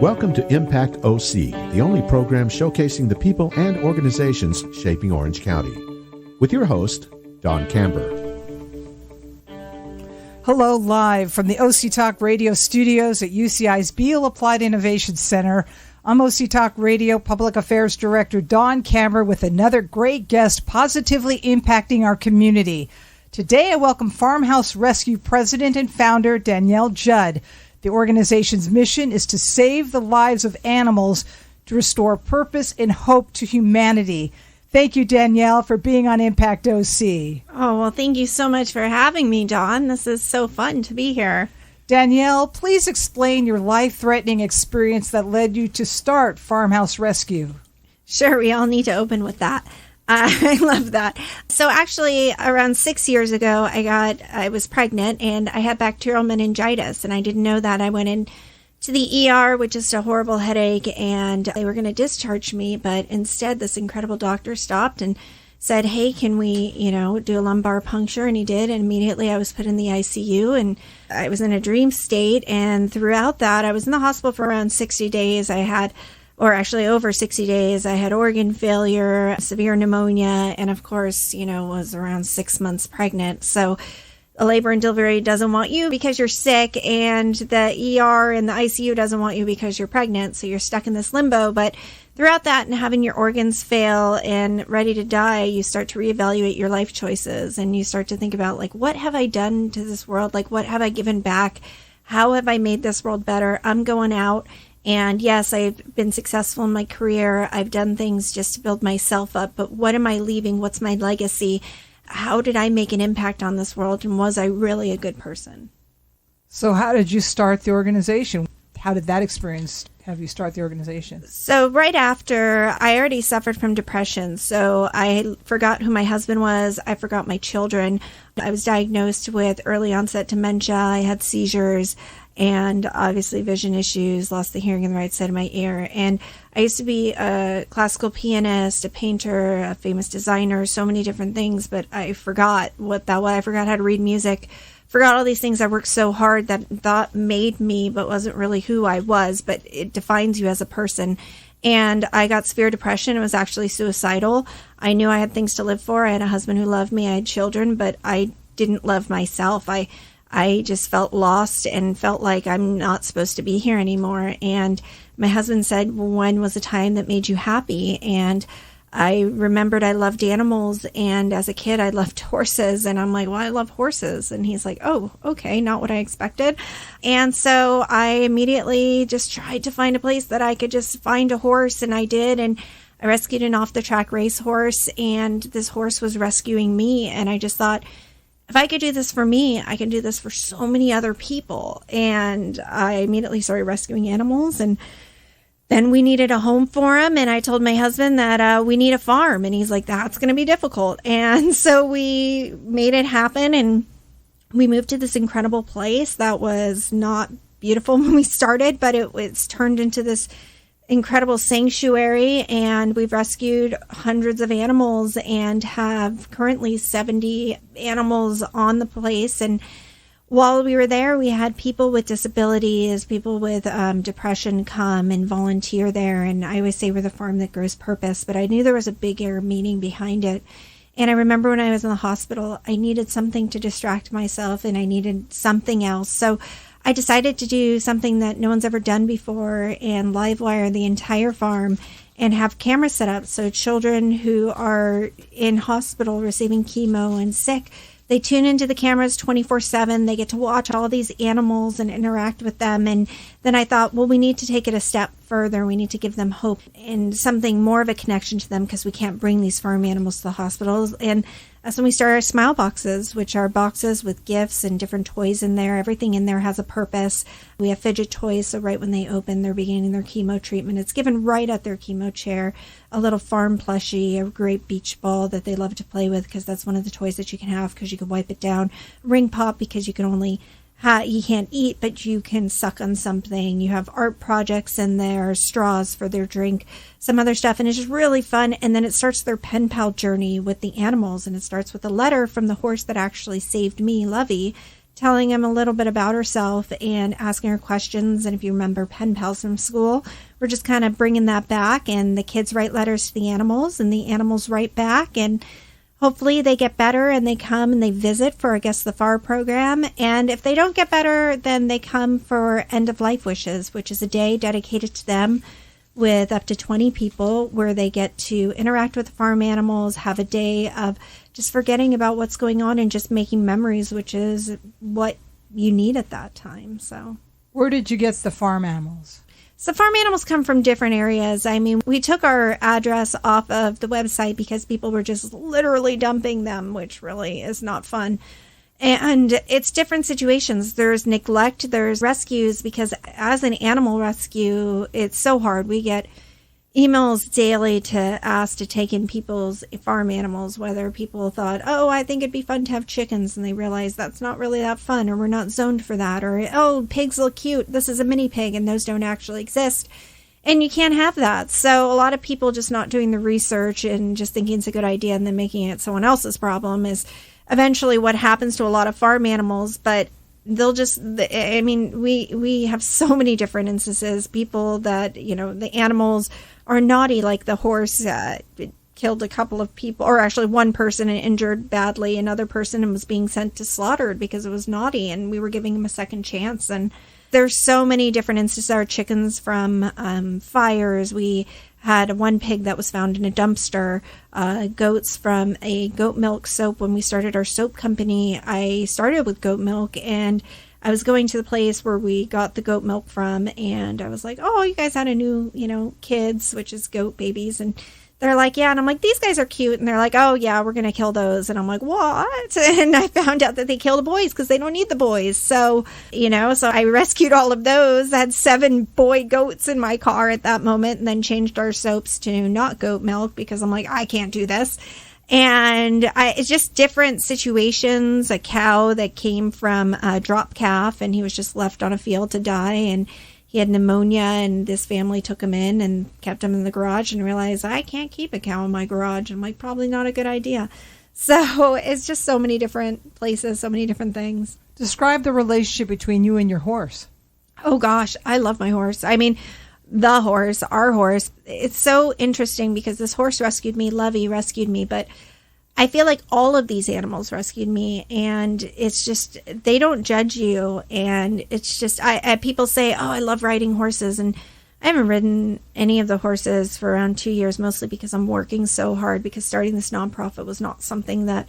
Welcome to Impact OC, the only program showcasing the people and organizations shaping Orange County. With your host, Don Camber. Hello, live from the OC Talk Radio studios at UCI's Beal Applied Innovation Center. I'm OC Talk Radio Public Affairs Director Don Camber with another great guest positively impacting our community. Today I welcome FarmHouse Rescue President and Founder Danielle Judd. The organization's mission is to save the lives of animals to restore purpose and hope to humanity. Thank you, Danielle, for being on Impact OC. Oh, well, thank you so much for having me, Dawn. This is so fun to be here. Danielle, please explain your life-threatening experience that led you to start FarmHouse Rescue. Sure, we all need to open with that. I love that. So actually, around 6 years ago, I was pregnant and I had bacterial meningitis, and I didn't know that. I went in to the ER with just a horrible headache, and they were going to discharge me, but instead this incredible doctor stopped and said, hey, can we, do a lumbar puncture? And he did, and immediately I was put in the ICU, and I was in a dream state, and throughout that, I was in the hospital for around 60 days. Over 60 days, I had organ failure, severe pneumonia, and of course, was around 6 months pregnant. So a labor and delivery doesn't want you because you're sick, and the ER and the ICU doesn't want you because you're pregnant. So you're stuck in this limbo. But throughout that and having your organs fail and ready to die, you start to reevaluate your life choices, and you start to think about, like, what have I done to this world? Like, what have I given back? How have I made this world better? I'm going out. And yes, I've been successful in my career. I've done things just to build myself up. But what am I leaving? What's my legacy? How did I make an impact on this world? And was I really a good person? So how did you start the organization? How did that experience have you start the organization? So right after, I already suffered from depression. So I forgot who my husband was. I forgot my children. I was diagnosed with early onset dementia. I had seizures and obviously vision issues, lost the hearing in the right side of my ear. And I used to be a classical pianist, a painter, a famous designer, so many different things, but I forgot I forgot how to read music, forgot all these things I worked so hard that made me, but wasn't really who I was, but it defines you as a person. And I got severe depression. It was actually suicidal. I knew I had things to live for. I had a husband who loved me. I had children, but I didn't love myself. I just felt lost and felt like I'm not supposed to be here anymore. And my husband said, well, when was a time that made you happy? And I remembered I loved animals. And as a kid, I loved horses. And I'm like, well, I love horses. And he's like, oh, okay, not what I expected. And so I immediately just tried to find a place that I could just find a horse. And I did. And I rescued an off-the-track racehorse. And this horse was rescuing me. And I just thought, if I could do this for me, I can do this for so many other people. And I immediately started rescuing animals. And then we needed a home for him. And I told my husband that we need a farm. And he's like, that's going to be difficult. And so we made it happen. And we moved to this incredible place that was not beautiful when we started, but it's turned into this incredible sanctuary, and we've rescued hundreds of animals and have currently 70 animals on the place. And while we were there, we had people with disabilities, people with depression come and volunteer there. And I always say we're the farm that grows purpose, but I knew there was a bigger meaning behind it. And I remember when I was in the hospital, I needed something to distract myself, and I needed something else. So I decided to do something that no one's ever done before and live wire the entire farm and have cameras set up so children who are in hospital receiving chemo and sick, they tune into the cameras 24/7. They get to watch all these animals and interact with them. And then I thought, well, we need to take it a step further. We need to give them hope and something more of a connection to them, because we can't bring these farm animals to the hospitals. And that's when we started our Smile Boxes, which are boxes with gifts and different toys in there. Everything in there has a purpose. We have fidget toys, so right when they open, they're beginning their chemo treatment. It's given right at their chemo chair. A little farm plushie, a great beach ball that they love to play with, because that's one of the toys that you can have because you can wipe it down. Ring pop, because you can only you can't eat, but you can suck on something. You have art projects in there, straws for their drink, some other stuff, and it's just really fun. And then it starts their pen pal journey with the animals, and it starts with a letter from the horse that actually saved me, Lovey, telling them a little bit about herself and asking her questions. And if you remember pen pals from school, we're just kind of bringing that back, and the kids write letters to the animals and the animals write back, and hopefully they get better and they come and they visit for, I guess, the FAR program. And if they don't get better, then they come for End of Life Wishes, which is a day dedicated to them with up to 20 people, where they get to interact with the farm animals, have a day of just forgetting about what's going on and just making memories, which is what you need at that time. So, where did you get the farm animals? So farm animals come from different areas. I mean, we took our address off of the website because people were just literally dumping them, which really is not fun. And it's different situations. There's neglect, there's rescues, because as an animal rescue, it's so hard. We get emails daily to ask to take in people's farm animals, whether people thought, oh, I think it'd be fun to have chickens, and they realize that's not really that fun, or we're not zoned for that, or, oh, pigs look cute, this is a mini pig, and those don't actually exist. And you can't have that. So a lot of people just not doing the research and just thinking it's a good idea and then making it someone else's problem is eventually what happens to a lot of farm animals. But they'll just, I mean, we have so many different instances, people that, you know, the animals are naughty, like the horse killed a couple of people, or actually one person, and injured badly another person, and was being sent to slaughtered because it was naughty, and we were giving him a second chance. And there's so many different instances. Our chickens from fires. We had one pig that was found in a dumpster, goats from a goat milk soap. When we started our soap company, I started with goat milk, and I was going to the place where we got the goat milk from, and I was like, oh, you guys had a new, you know, kids, which is goat babies. And they're like, yeah. And I'm like, these guys are cute. And they're like, oh, yeah, we're going to kill those. And I'm like, what? And I found out that they kill the boys because they don't need the boys. So, you know, so I rescued all of those. I had 7 boy goats in my car at that moment, and then changed our soaps to not goat milk because I'm like, I can't do this. And it's just different situations. A cow that came from a drop calf, and he was just left on a field to die, and he had pneumonia, and this family took him in and kept him in the garage, and realized, I can't keep a cow in my garage. I'm like, probably not a good idea. So it's just so many different places, so many different things. Describe the relationship between you and your horse. Oh gosh, I love my horse. I mean, the horse, our horse, it's so interesting because this horse rescued me, Lovey rescued me, but I feel like all of these animals rescued me, and it's just, they don't judge you. And it's just, people say, oh, I love riding horses. And I haven't ridden any of the horses for around 2 years, mostly because I'm working so hard, because starting this nonprofit was not something that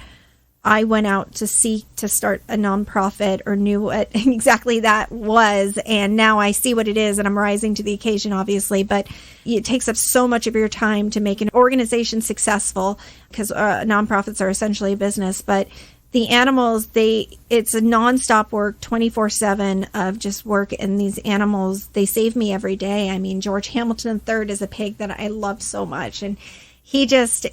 I went out to seek to start a nonprofit or knew what exactly that was. And now I see what it is, and I'm rising to the occasion, obviously. But it takes up so much of your time to make an organization successful, because nonprofits are essentially a business. But the animals, it's a nonstop work, 24/7 of just work. And these animals, they save me every day. I mean, George Hamilton III is a pig that I love so much. And he just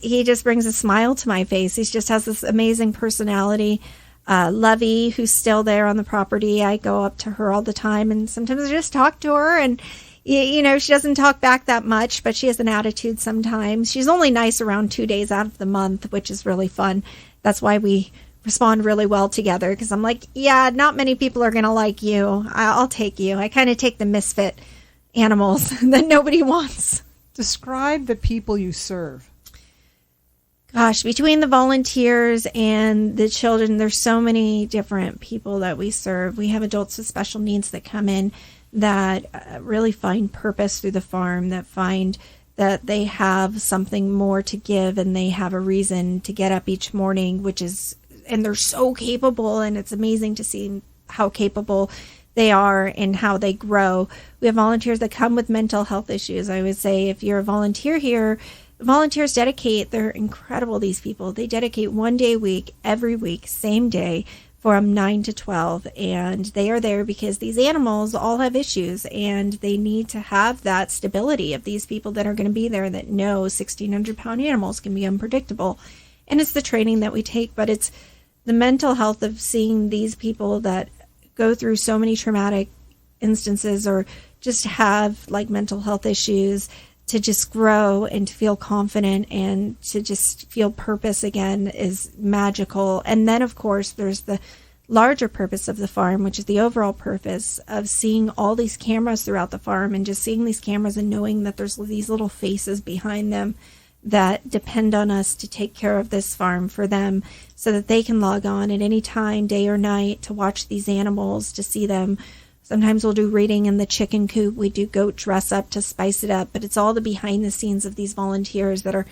brings a smile to my face. He just has this amazing personality. Lovey, who's still there on the property, I go up to her all the time, and sometimes I just talk to her, and you know, she doesn't talk back that much, but she has an attitude sometimes. She's only nice around 2 days out of the month, which is really fun. That's why we respond really well together, because I'm like, yeah, not many people are going to like you. I'll take you. I kind of take the misfit animals that nobody wants. Describe the people you serve. Gosh, between the volunteers and the children, there's so many different people that we serve. We have adults with special needs that come in that really find purpose through the farm, that find that they have something more to give, and they have a reason to get up each morning, and they're so capable, and it's amazing to see how capable they are and how they grow. We have volunteers that come with mental health issues. I would say if you're a volunteer here, volunteers they're incredible, these people. They dedicate 1 day a week, every week, same day, from 9 to 12. And they are there because these animals all have issues, and they need to have that stability of these people that are going to be there that know 1,600-pound animals can be unpredictable. And it's the training that we take, but it's the mental health of seeing these people that go through so many traumatic instances, or just have like mental health issues, to just grow and to feel confident and to just feel purpose again is magical. And then of course there's the larger purpose of the farm, which is the overall purpose of seeing all these cameras throughout the farm and just seeing these cameras and knowing that there's these little faces behind them that depend on us to take care of this farm for them so that they can log on at any time, day or night, to watch these animals, to see them. Sometimes we'll do reading in the chicken coop. We do goat dress up to spice it up, but it's all the behind the scenes of these volunteers that are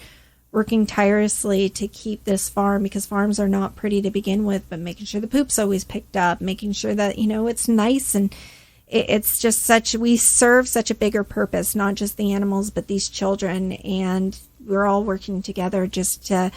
working tirelessly to keep this farm, because farms are not pretty to begin with, but making sure the poop's always picked up, making sure that, it's nice. And it's just we serve such a bigger purpose, not just the animals, but these children. And we're all working together just to,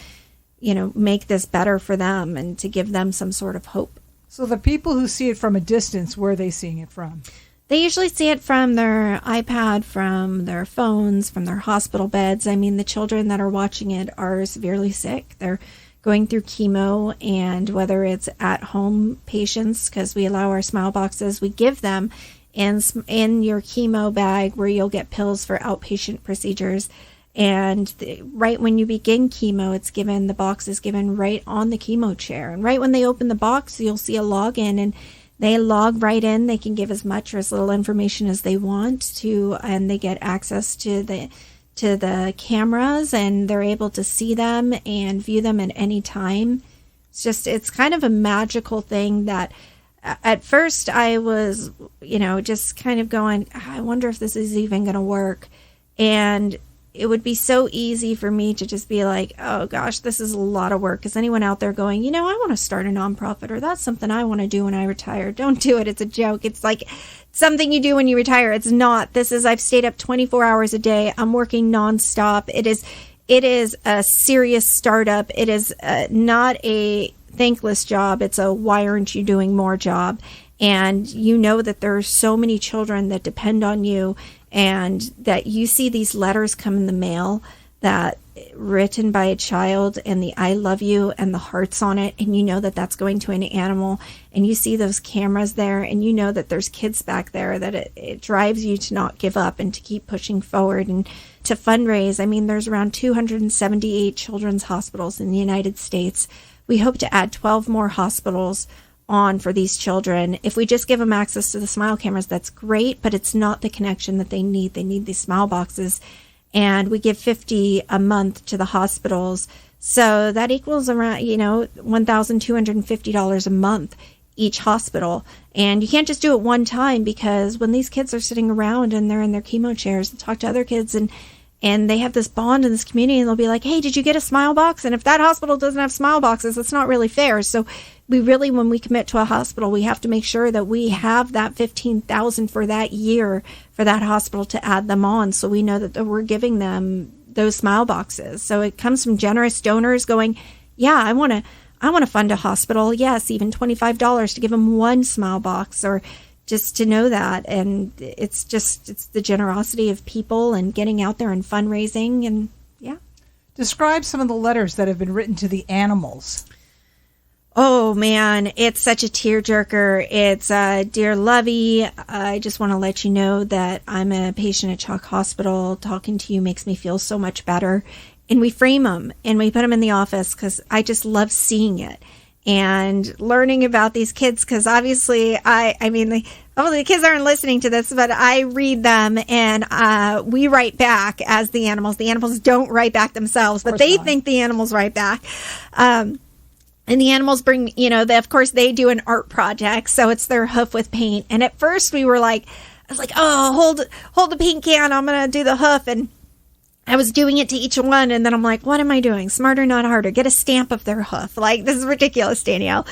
make this better for them and to give them some sort of hope. So the people who see it from a distance, where are they seeing it from? They usually see it from their iPad, from their phones, from their hospital beds. I mean, the children that are watching it are severely sick. They're going through chemo, and whether it's at-home patients, because we allow our smile boxes, we give them in your chemo bag where you'll get pills for outpatient procedures. And right when you begin chemo, the box is given right on the chemo chair. And right when they open the box, you'll see a login, and they log right in. They can give as much or as little information as they want to, and they get access to the cameras, and they're able to see them and view them at any time. It's kind of a magical thing that at first I was, just kind of going, I wonder if this is even going to work. And it would be so easy for me to just be like, oh gosh, this is a lot of work. Is anyone out there going, I want to start a nonprofit, or that's something I want to do when I retire? Don't do it. It's a joke. It's like something you do when you retire. It's not. I've stayed up 24 hours a day. I'm working nonstop. It is a serious startup. It is not a thankless job. It's a why aren't you doing more job. And that there are so many children that depend on you, and that you see these letters come in the mail that written by a child, and the I love you and the hearts on it, and that that's going to an animal, and you see those cameras there, and that there's kids back there, that it drives you to not give up and to keep pushing forward and to fundraise. I mean, there's around 278 children's hospitals in the United States. We hope to add 12 more hospitals on for these children. If we just give them access to the smile cameras, that's great, but it's not the connection that they need. They need these smile boxes, and we give $50 a month to the hospitals. So that equals around, $1,250 a month each hospital. And you can't just do it one time, because when these kids are sitting around and they're in their chemo chairs and talk to other kids, and they have this bond in this community, and they'll be like, hey, did you get a smile box? And if that hospital doesn't have smile boxes, it's not really fair. So we really, when we commit to a hospital, we have to make sure that we have that $15,000 for that year for that hospital to add them on, so we know that we're giving them those smile boxes. So it comes from generous donors going, yeah, I want to fund a hospital. Yes, even $25 to give them one smile box, or just to know that. And it's the generosity of people and getting out there and fundraising. And yeah. Describe some of the letters that have been written to the animals. Oh man, it's such a tearjerker. It's Dear Lovey, I just want to let you know that I'm a patient at Chalk Hospital. Talking to you makes me feel so much better. And we frame them and we put them in the office, because I just love seeing it and learning about these kids. Because obviously, the kids aren't listening to this, but I read them, and we write back as the animals. The animals don't write back themselves, but they think the animals write back. And the animals bring, of course, they do an art project, so it's their hoof with paint. And at first we were like, I was like, oh, hold the paint can, I'm going to do the hoof. And I was doing it to each one, and then I'm like, what am I doing? Smarter, not harder. Get a stamp of their hoof. Like, this is ridiculous, Danielle.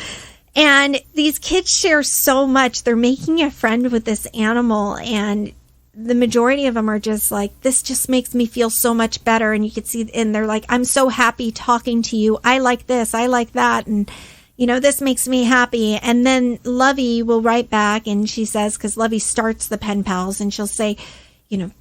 And these kids share so much. They're making a friend with this animal, and the majority of them are just like, this just makes me feel so much better. And you can see, and they're like, I'm so happy talking to you. I like this. I like that. And, this makes me happy. And then Lovey will write back, and she says, because Lovey starts the pen pals, and she'll say,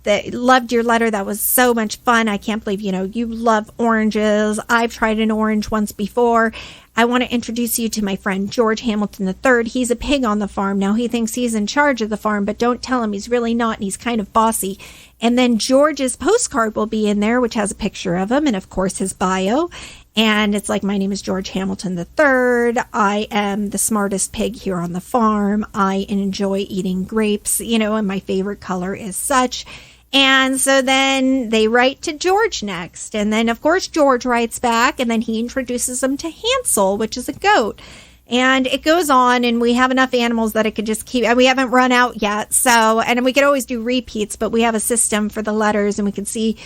that loved your letter. That was so much fun. I can't believe, you love oranges. I've tried an orange once before. I want to introduce you to my friend George Hamilton III. He's a pig on the farm. Now he thinks he's in charge of the farm, but don't tell him he's really not, and he's kind of bossy. And then George's postcard will be in there, which has a picture of him and, of course, his bio. And it's like, my name is George Hamilton III. I am the smartest pig here on the farm. I enjoy eating grapes, and my favorite color is such. And so then they write to George next. And then, of course, George writes back, and then he introduces them to Hansel, which is a goat. And it goes on, and we have enough animals that it could just keep, and we haven't run out yet. So, and we could always do repeats, but we have a system for the letters, and we can see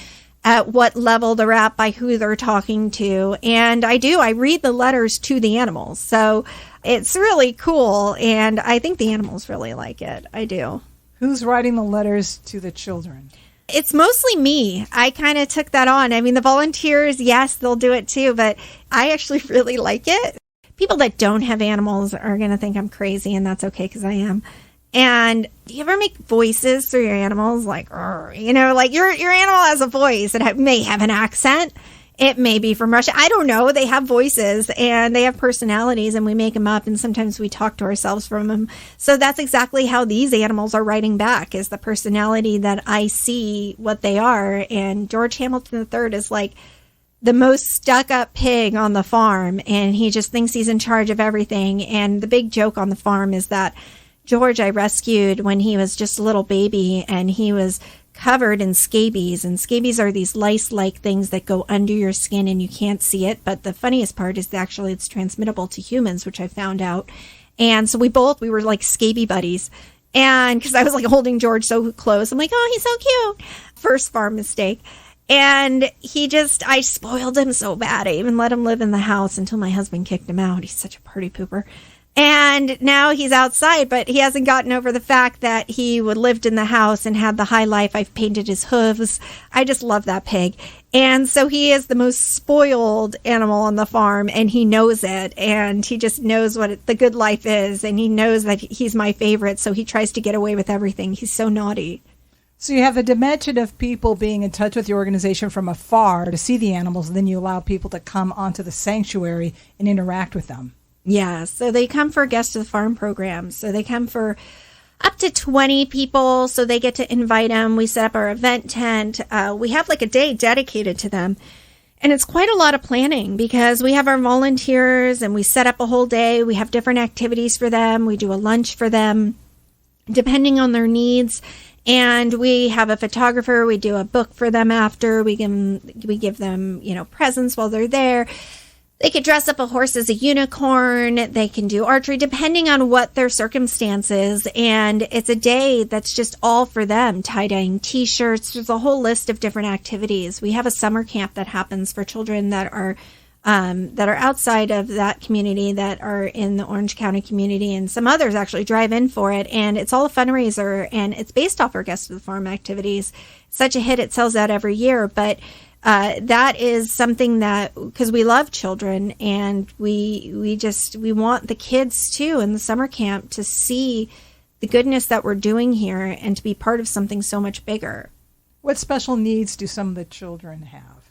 at what level they're at by who they're talking to. And I read the letters to the animals. So it's really cool. And I think the animals really like it. I do. Who's writing the letters to the children? It's mostly me. I kind of took that on. I mean, the volunteers, yes, they'll do it too, but I actually really like it. People that don't have animals are going to think I'm crazy, and that's okay because I am. And do you ever make voices through your animals? Like, like your animal has a voice. It may have an accent. It may be from Russia. I don't know. They have voices and they have personalities, and we make them up, and sometimes we talk to ourselves from them. So that's exactly how these animals are writing back, is the personality that I see what they are. And George Hamilton III is like the most stuck-up pig on the farm, and he just thinks he's in charge of everything. And the big joke on the farm is that George I rescued when he was just a little baby, and he was covered in scabies. And scabies are these lice-like things that go under your skin and you can't see it. But the funniest part is actually it's transmittable to humans, which I found out. And so we were like scaby buddies. And because I was like holding George so close, I'm like, oh, he's so cute. First farm mistake. And I spoiled him so bad. I even let him live in the house until my husband kicked him out. He's such a party pooper. And now he's outside, but he hasn't gotten over the fact that he lived in the house and had the high life. I've painted his hooves. I just love that pig. And so he is the most spoiled animal on the farm, and he knows it. And he just knows what the good life is. And he knows that he's my favorite. So he tries to get away with everything. He's so naughty. So you have the dimension of people being in touch with your organization from afar to see the animals, and then you allow people to come onto the sanctuary and interact with them. Yeah, so they come for Guest of the Farm programs. So they come for up to 20 people, so they get to invite them. We set up our event tent. We have like a day dedicated to them. And it's quite a lot of planning because we have our volunteers and we set up a whole day. We have different activities for them. We do a lunch for them, depending on their needs. And we have a photographer. We do a book for them after. We give them, presents while they're there. They could dress up a horse as a unicorn. They can do archery, depending on what their circumstances. And it's a day that's just all for them. Tie-dyeing T-shirts. There's a whole list of different activities. We have a summer camp that happens for children that are outside of that community, that are in the Orange County community, and some others actually drive in for it. And it's all a fundraiser, and it's based off our Guest of the Farm activities. Such a hit, it sells out every year. But that is something that, because we love children, and we want the kids too in the summer camp to see the goodness that we're doing here and to be part of something so much bigger. What special needs do some of the children have?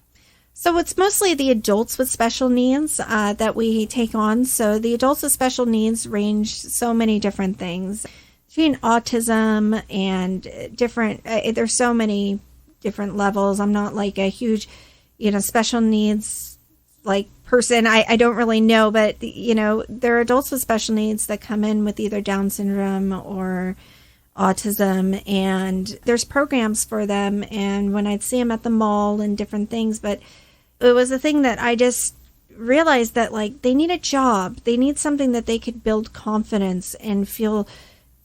So it's mostly the adults with special needs that we take on. So the adults with special needs range so many different things, between autism and different, there's so many different levels. I'm not like a huge, special needs like person. I don't really know, but there are adults with special needs that come in with either Down syndrome or autism, and there's programs for them. And when I'd see them at the mall and different things, but it was a thing that I just realized that they need a job. They need something that they could build confidence and feel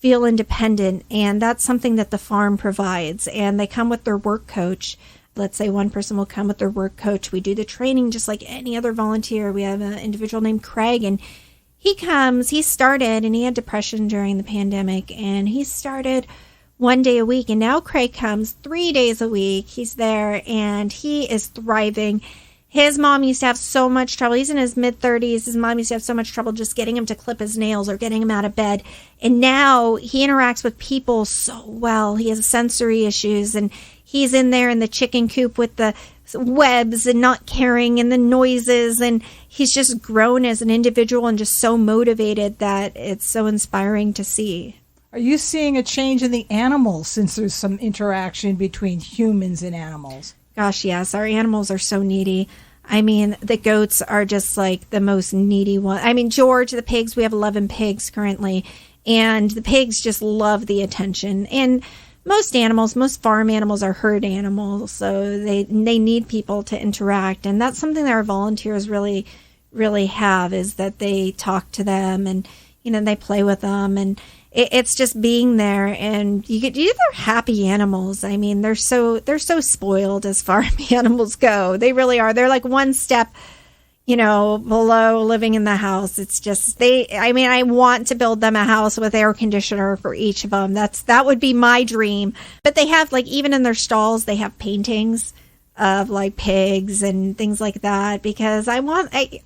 independent. And that's something that the farm provides. And they come with their work coach. Let's say one person will come with their work coach. We do the training just like any other volunteer. We have an individual named Craig, and he started, and he had depression during the pandemic, and he started 1 day a week. And now Craig comes 3 days a week. He's there and he is thriving. His mom used to have so much trouble. He's in his mid-30s. His mom used to have so much trouble just getting him to clip his nails or getting him out of bed. And now he interacts with people so well. He has sensory issues, and he's in there in the chicken coop with the webs and not caring and the noises. And he's just grown as an individual and just so motivated that it's so inspiring to see. Are you seeing a change in the animals since there's some interaction between humans and animals? Gosh, yes. Our animals are so needy. I mean, the goats are just like the most needy one. I mean, George, the pigs, we have 11 pigs currently, and the pigs just love the attention. And most animals, most farm animals are herd animals, so they need people to interact. And that's something that our volunteers really, really have, is that they talk to them and, they play with them. And it's just being there, and they're happy animals. I mean, they're so spoiled as farm animals go. They really are. They're like one step, below living in the house. It's just I want to build them a house with air conditioner for each of them. That would be my dream. But they have, like, even in their stalls, they have paintings of like pigs and things like that, because I want it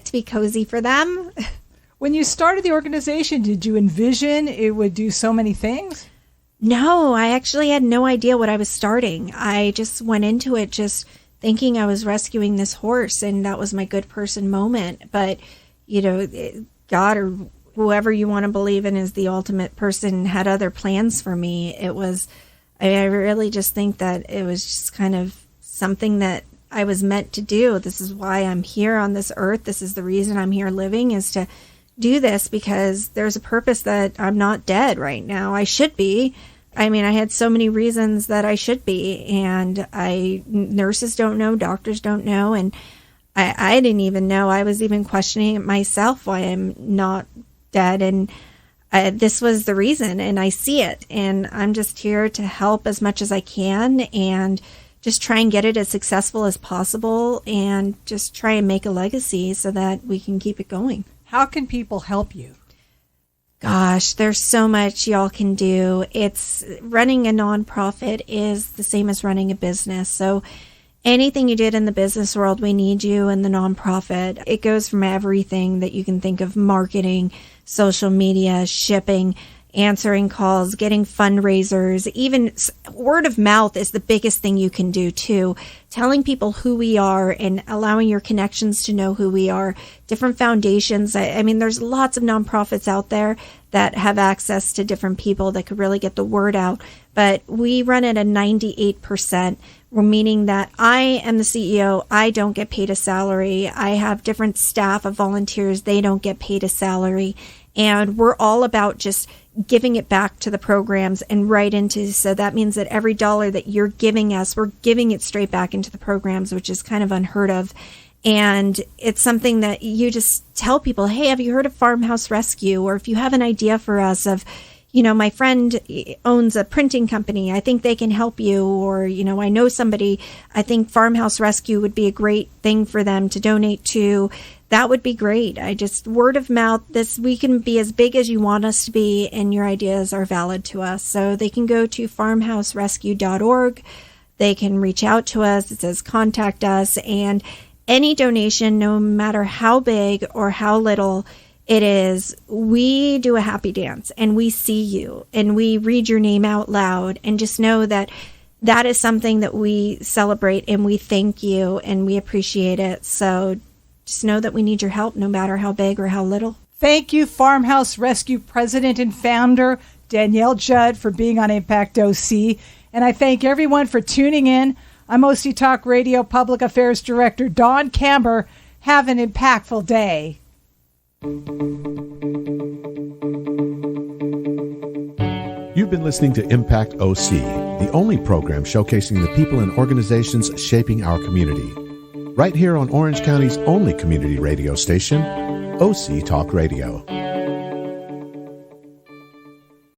to be cozy for them. When you started the organization, did you envision it would do so many things? No, I actually had no idea what I was starting. I just went into it just thinking I was rescuing this horse, and that was my good person moment. But, God, or whoever you want to believe in is the ultimate person, had other plans for me. I really just think that it was just kind of something that I was meant to do. This is why I'm here on this earth. This is the reason I'm here living, is to do this, because there's a purpose that I'm not dead right now. I should be. I mean, I had so many reasons that I should be, and nurses don't know, doctors don't know, and I didn't even know. I was even questioning it myself why I'm not dead, and this was the reason, and I see it, and I'm just here to help as much as I can, and just try and get it as successful as possible, and just try and make a legacy so that we can keep it going. How can people help you? Gosh, there's so much y'all can do. Running a nonprofit is the same as running a business. So anything you did in the business world, we need you in the nonprofit. It goes from everything that you can think of: marketing, social media, shipping, answering calls, getting fundraisers. Even word of mouth is the biggest thing you can do too. Telling people who we are and allowing your connections to know who we are. Different foundations. I mean, there's lots of nonprofits out there that have access to different people that could really get the word out. But we run at a 98%, meaning that I am the CEO. I don't get paid a salary. I have different staff of volunteers. They don't get paid a salary. And we're all about just giving it back to the programs and so that means that every dollar that you're giving us, we're giving it straight back into the programs, which is kind of unheard of. And it's something that you just tell people, hey, have you heard of FarmHouse Rescue? Or if you have an idea for us of, my friend owns a printing company, I think they can help you. Or, I know somebody, I think FarmHouse Rescue would be a great thing for them to donate to. That would be great. Word of mouth, we can be as big as you want us to be, and your ideas are valid to us. So they can go to farmhouserescue.org. They can reach out to us. It says contact us, and any donation, no matter how big or how little it is, we do a happy dance, and we see you, and we read your name out loud, and just know that that is something that we celebrate, and we thank you, and we appreciate it. So just know that we need your help, no matter how big or how little. Thank you, FarmHouse Rescue President and Founder Danielle Judd, for being on Impact OC. And I thank everyone for tuning in. I'm OC Talk Radio Public Affairs Director Dawn Camber. Have an impactful day. You've been listening to Impact OC, the only program showcasing the people and organizations shaping our community. Right here on Orange County's only community radio station, OC Talk Radio.